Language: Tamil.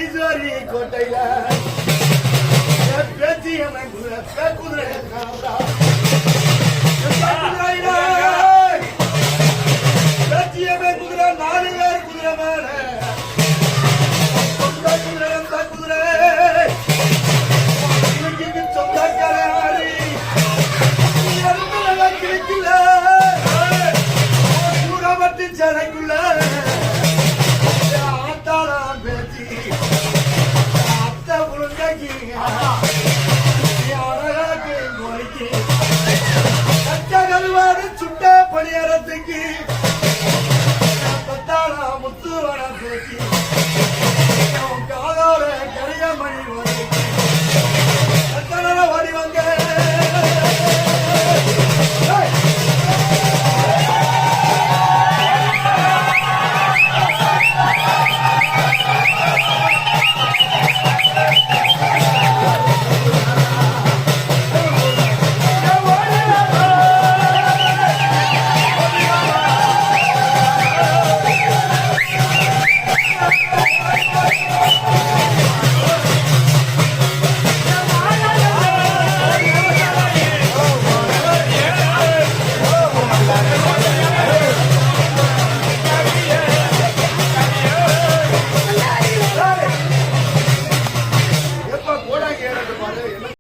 ஈஸ்வரி கோட்டையில பேச்சு குதிரை குதிரை பேச்சியமே குதிரை 4 பேர் குதிரை மேல சொந்த குதிரை அந்த குதிரை இன்னைக்கு சொந்த கலையாடி கிடைக்கல சூடாமட்டி சென்னைக்குள்ள ஆத்தாளாம் பேச்சு அத்தை புழுங்கி அழகாக்கு மொழிக்கு கச்ச கல்வாடு சுட்ட பணியாரத்துக்கு முத்து வர பேச்சு